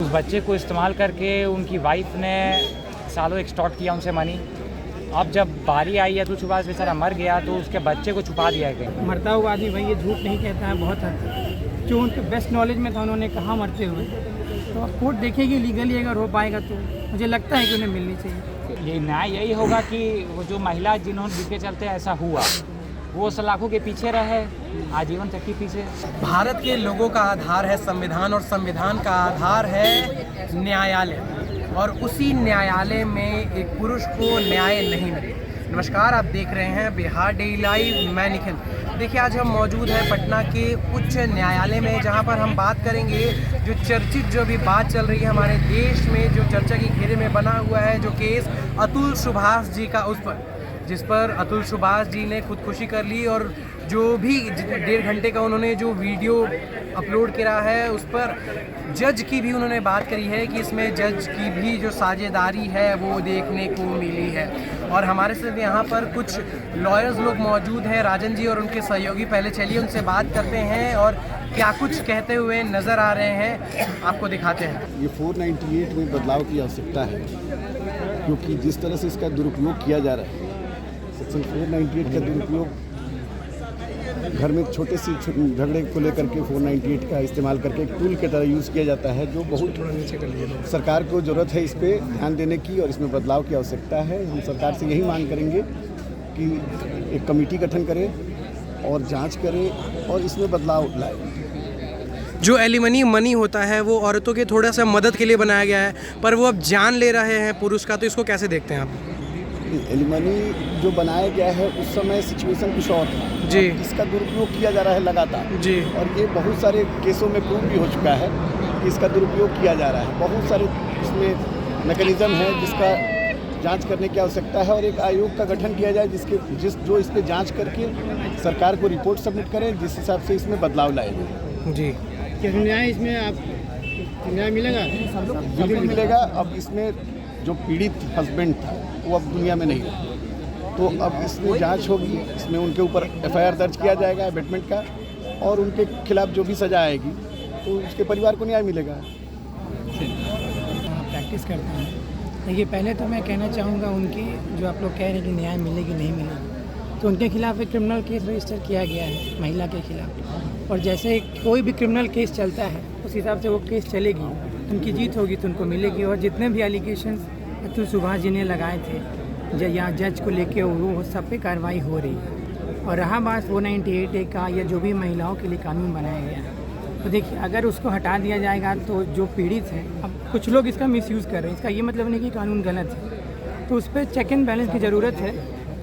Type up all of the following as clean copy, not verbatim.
उस बच्चे को इस्तेमाल करके उनकी वाइफ ने सालों एक्सटॉर्ट किया उनसे मनी। अब जब बारी आई अतुल सुभाष बेचारा मर गया तो उसके बच्चे को छुपा दिया गया। मरता हुआ आदमी भाई ये झूठ नहीं कहता है बहुत हद तक, जो उनके बेस्ट नॉलेज में था उन्होंने कहा मरते हुए, तो अब कोर्ट देखेगी लीगली अगर हो पाएगा तो मुझे लगता है कि उन्हें मिलनी चाहिए। ये न्याय यही होगा कि वो जो महिला जिन्होंने जिनके चलते ऐसा हुआ वो सलाखों के पीछे रहे, आजीवन तक के पीछे। भारत के लोगों का आधार है संविधान और संविधान का आधार है न्यायालय, और उसी न्यायालय में एक पुरुष को न्याय नहीं मिले। नमस्कार, आप देख रहे हैं बिहार डेली लाइव, मैं निखिल। देखिए, आज हम मौजूद हैं पटना के उच्च न्यायालय में, जहां पर हम बात करेंगे जो चर्चित जो भी बात चल रही है हमारे देश में, जो चर्चा के घेरे में बना हुआ है, जो केस अतुल सुभाष जी का, उस पर जिस पर अतुल सुभाष जी ने खुदकुशी कर ली, और जो भी 1.5 घंटे का उन्होंने जो वीडियो अपलोड करा है उस पर जज की भी उन्होंने बात करी है कि इसमें जज की भी जो साझेदारी है वो देखने को मिली है। और हमारे साथ यहाँ पर कुछ लॉयर्स लोग मौजूद हैं, राजन जी और उनके सहयोगी। पहले चलिए उनसे बात करते हैं और क्या कुछ कहते हुए नज़र आ रहे हैं आपको दिखाते हैं। ये 498 में बदलाव की आवश्यकता है, क्योंकि जिस तरह से इसका दुरुपयोग किया जा रहा है, सेक्शन 498 का दुरुपयोग घर में छोटे से झगड़े को लेकर के 498 का इस्तेमाल करके एक टूल की तरह यूज़ किया जाता है, जो बहुत सरकार को ज़रूरत है इस पर ध्यान देने की और इसमें बदलाव की आवश्यकता है। हम सरकार से यही मांग करेंगे कि एक कमेटी गठन करे और जांच करे और इसमें बदलाव लाए। जो एलिमनी मनी होता है वो औरतों के थोड़ा सा मदद के लिए बनाया गया है, पर वो अब जान ले रहे हैं पुरुष का, तो इसको कैसे देखते हैं आप? एलिमनी जो बनाया गया है उस समय सिचुएशन कुछ और था जी, इसका दुरुपयोग किया जा रहा है लगातार जी, और ये बहुत सारे केसों में प्रूव भी हो चुका है कि इसका दुरुपयोग किया जा रहा है। बहुत सारे इसमें मैकेनिज्म है जिसका जांच करने की आवश्यकता है और एक आयोग का गठन किया जाए जो इस पर जांच करके सरकार को रिपोर्ट सबमिट करे, जिस हिसाब से इसमें बदलाव लाए जाए। जी, क्या न्याय इसमें आप न्याय मिलेगा? बिल्कुल मिलेगा। अब इसमें जो पीड़ित हस्बैंड था वो अब दुनिया में नहीं है, तो अब इसमें जांच होगी, इसमें उनके ऊपर FIR दर्ज किया जाएगा अबेटमेंट का, और उनके खिलाफ जो भी सजा आएगी तो उसके परिवार को न्याय मिलेगा। प्रैक्टिस करते हैं। देखिए, पहले तो मैं कहना चाहूँगा उनकी जो आप लोग कह रहे हैं कि न्याय मिलेगी नहीं मिलेगी, तो उनके खिलाफ एक क्रिमिनल केस रजिस्टर किया गया है महिला के खिलाफ, और जैसे कोई भी क्रिमिनल केस चलता है उस हिसाब से वो केस चलेगी, उनकी जीत होगी तो उनको मिलेगी। और जितने भी एलिगेशंस अतुल सुभाष जी ने लगाए थे या जज को लेके, वो सब पे कार्रवाई हो रही है। और रहा बात 498A का या जो भी महिलाओं के लिए कानून बनाया गया है, तो देखिए अगर उसको हटा दिया जाएगा तो जो पीड़ित हैं, अब कुछ लोग इसका मिसयूज़ कर रहे हैं, इसका ये मतलब नहीं कि कानून गलत है, तो उस पर चेक एंड बैलेंस की ज़रूरत है,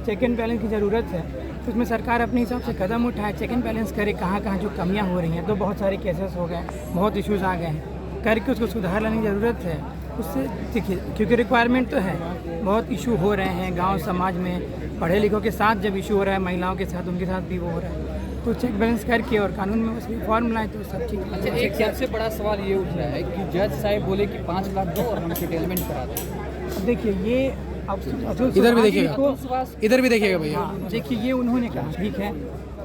चेक एंड बैलेंस की ज़रूरत है। तो उसमें सरकार अपने हिसाब से कदम उठाए, चेक एंड बैलेंस करे कहाँ कहाँ जो कमियाँ हो रही हैं। तो बहुत सारे केसेस हो गए, बहुत इश्यूज़ आ गए हैं, करके उसको सुधार लाने की ज़रूरत है। उससे देखिए, क्योंकि रिक्वायरमेंट तो है, बहुत इशू हो रहे हैं गांव समाज में, पढ़े लिखों के साथ जब इशू हो रहा है, महिलाओं के साथ, उनके साथ भी वो हो रहा है, तो चेक बैलेंस करके और कानून में उसकी रिफॉर्म लाए तो सब ठीक है। अच्छा, एक सबसे बड़ा सवाल ये उठ रहा है कि जज साहब बोले कि 5 लाख दो और हम सेटलमेंट करा दें। अब देखिए, ये अब इधर भी देखिएगा, इधर भी देखिएगा भैया। हाँ, देखिए ये उन्होंने कहा, ठीक है,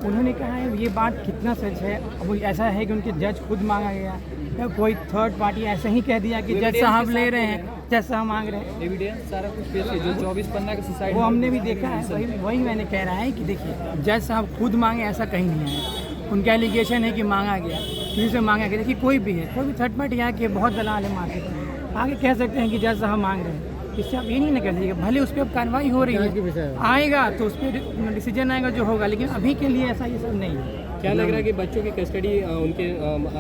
उन्होंने कहा है, ये बात कितना सच है। अब ऐसा है कि उनके जज खुद मांगा गया या कोई थर्ड पार्टी ऐसे ही कह दिया कि जज साहब ले रहे हैं, जज साहब मांग रहे हैं, एविडेंस सारा कुछ पेश है जो 24 पन्ना के सुसाइड, वो हमने भी देखा है। वही मैंने कह रहा है कि देखिए, जज साहब खुद मांगे ऐसा कहीं नहीं है, उनका एलिगेशन है कि मांगा गया, किसी से मांगा गया। देखिए, कोई भी है, कोई भी थर्ड पार्टी आके बहुत दलाल है मार्केट में, आगे कह सकते हैं कि जज साहब मांग रहे हैं, इससे आप ये नहीं ना कर दीजिएगा। भले उस पर अब कार्रवाई हो रही है, आएगा तो उस पर डिसीजन आएगा जो होगा, लेकिन अभी के लिए ऐसा ये सब नहीं है। क्या लग रहा है कि बच्चों की कस्टडी उनके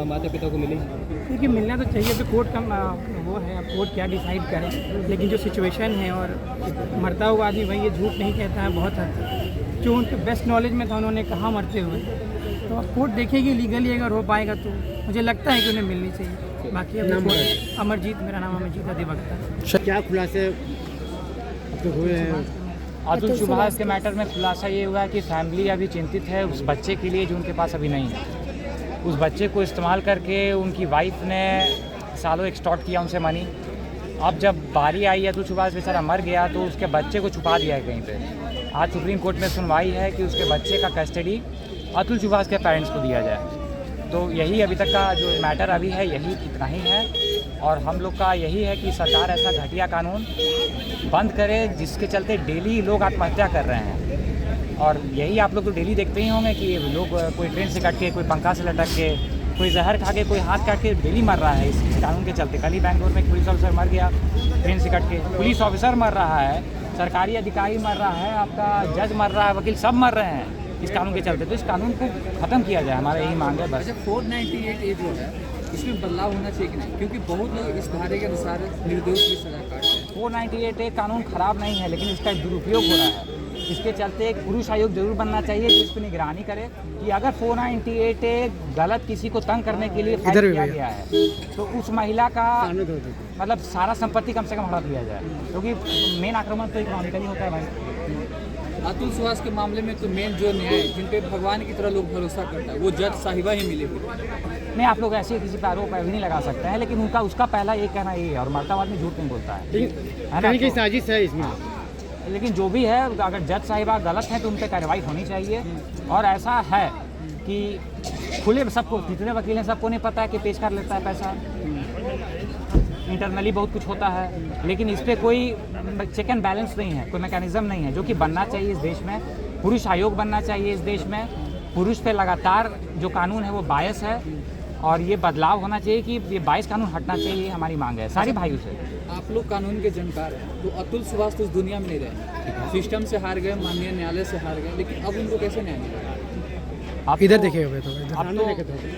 माता पिता को मिलेगी? देखिए, मिलना तो चाहिए, तो कोर्ट का वो है, अब कोर्ट क्या डिसाइड करे, लेकिन जो सिचुएशन है और मरता हुआ आदमी भाई ये झूठ नहीं कहता है बहुत हद तक, जो उनके बेस्ट नॉलेज में था उन्होंने कहा मरते हुए, तो अब कोर्ट देखेगी लीगली अगर हो पाएगा तो मुझे लगता है कि उन्हें मिलनी चाहिए। बाकी अब अमरजीत, मेरा नाम अमरजीत अधिवक्ता। क्या खुलासे हुए हैं अतुल सुभाष के मैटर में? खुलासा ये हुआ कि फैमिली अभी चिंतित है उस बच्चे के लिए जो उनके पास अभी नहीं है। उस बच्चे को इस्तेमाल करके उनकी वाइफ ने सालों एक्सटॉर्ट किया उनसे मनी। अब जब बारी आई अतुल सुभाष बेचारा मर गया तो उसके बच्चे को छुपा दिया है कहीं पे। आज सुप्रीम कोर्ट में सुनवाई है कि उसके बच्चे का कस्टडी अतुल सुभाष के पेरेंट्स को दिया जाए। तो यही अभी तक का जो मैटर अभी है, यही इतना ही है। और हम लोग का यही है कि सरकार ऐसा घटिया कानून बंद करे जिसके चलते डेली लोग आत्महत्या कर रहे हैं। और यही आप लोग तो डेली देखते ही होंगे कि लोग कोई ट्रेन से कट के, कोई पंखा से लटक के, कोई जहर खा के, कोई हाथ काट के डेली मर रहा है इस कानून के चलते। कल ही बैंगलोर में एक पुलिस ऑफिसर मर गया ट्रेन से कट के। पुलिस ऑफिसर मर रहा है, सरकारी अधिकारी मर रहा है, आपका जज मर रहा है, वकील सब मर रहे हैं इस कानून के चलते। तो इस कानून को ख़त्म किया जाए, हमारा यही मांग है बस। अच्छा, 498 ए जो है इसमें बदलाव होना चाहिए कि नहीं, क्योंकि बहुत लोग इस धारे के अनुसार निर्दोष की सजा काटते हैं। 498 एक कानून ख़राब नहीं है, लेकिन इसका दुरुपयोग हो रहा है। इसके चलते एक पुरुष आयोग जरूर बनना चाहिए जो इस पर निगरानी करे कि अगर 498 गलत किसी को तंग करने के लिए फाइल किया गया है तो उस महिला का मतलब सारा संपत्ति कम से कम हड़प लिया जाए, क्योंकि मेन आक्रमण तो इकोनॉमिकली होता है भाई। अतुल सुहास के मामले में तो मेन जो न्याय जिन पे भगवान की तरह लोग भरोसा करता है वो जज साहिबा ही मिले हुए। नहीं, आप लोग ऐसे किसी पे आरोप भी नहीं लगा सकते हैं, लेकिन उसका पहला ये कहना ये है, और मर्दाबाद में झूठ नहीं बोलता है ना। साजिश है इसमें, लेकिन जो भी है, अगर जज साहिबा गलत है तो उन पर कार्रवाई होनी चाहिए। और ऐसा है कि खुले सबको, जितने वकील हैं सबको नहीं पता है कि पेश कर लेता है पैसा, इंटरनली बहुत कुछ होता है, लेकिन इस पर कोई चेक एंड बैलेंस नहीं है, कोई मैकेनिज्म नहीं है, जो कि बनना चाहिए इस देश में। पुरुष आयोग बनना चाहिए इस देश में। पुरुष पे लगातार जो कानून है वो बायस है, और ये बदलाव होना चाहिए कि ये 22 कानून हटना चाहिए, हमारी मांग है सारी भाइयों से। आप लोग कानून के जानकार हैं, तो अतुल सुहास तो इस दुनिया में नहीं रहे, सिस्टम से हार गए, माननीय न्यायालय से हार गए, लेकिन अब उनको कैसे न्याय मिलेगा? आप इधर देखे हुए तो अब तो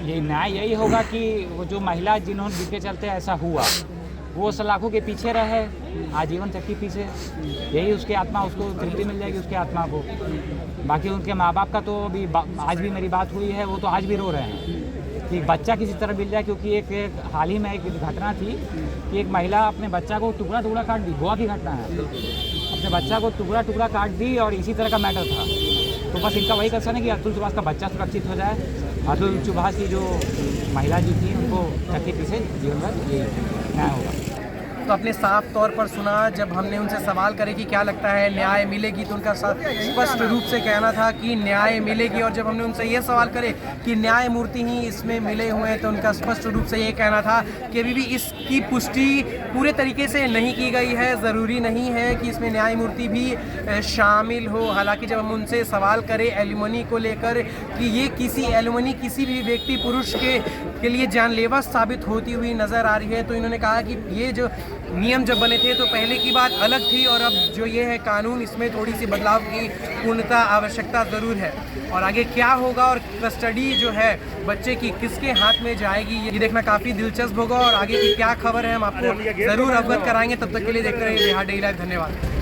ये न्याय यही होगा कि वो जो महिला जिनके चलते ऐसा हुआ वो सलाखों के पीछे रहे आजीवन तक के पीछे, यही उसकी आत्मा, उसको तृप्ति मिल जाएगी उसकी आत्मा को। बाकी उनके माँ बाप का तो अभी आज भी मेरी बात हुई है, वो तो आज भी रो रहे हैं कि बच्चा किसी तरह मिल जाए, क्योंकि एक हाल ही में एक घटना थी कि एक महिला अपने बच्चा को टुकड़ा टुकड़ा काट दी। गोवा की घटना है, अपने बच्चा को टुकड़ा टुकड़ा काट दी और इसी तरह का मैटर था। तो बस इनका वही कंसर्न है कि अतुल सुभाष का बच्चा सुरक्षित हो जाए। अतुल सुभाष की जो महिला जी थी उनको चक्की पीछे जीवन भर ये न्याय होगा। तो अपने साफ तौर पर सुना, जब हमने उनसे सवाल करे कि क्या लगता है न्याय मिलेगी, तो उनका स्पष्ट रूप से कहना था कि न्याय मिलेगी। और जब हमने उनसे ये सवाल करे कि न्यायमूर्ति ही इसमें मिले हुए हैं, तो उनका स्पष्ट रूप से ये कहना था कि अभी भी इसकी पुष्टि पूरे तरीके से नहीं की गई है, ज़रूरी नहीं है कि इसमें न्यायमूर्ति भी शामिल हो। हालांकि जब हम उनसे सवाल करें एलिमनी को लेकर कि ये एलिमनी किसी भी व्यक्ति पुरुष के लिए जानलेवा साबित होती हुई नज़र आ रही है, तो इन्होंने कहा कि ये जो नियम जब बने थे तो पहले की बात अलग थी, और अब जो ये है कानून, इसमें थोड़ी सी बदलाव की पूर्णतः आवश्यकता ज़रूर है। और आगे क्या होगा और कस्टडी जो है बच्चे की किसके हाथ में जाएगी, ये देखना काफ़ी दिलचस्प होगा। और आगे की क्या खबर है हम आपको ज़रूर अवगत कराएंगे। तब तक के लिए देखते रहिए बिहार डेली लाइव। धन्यवाद।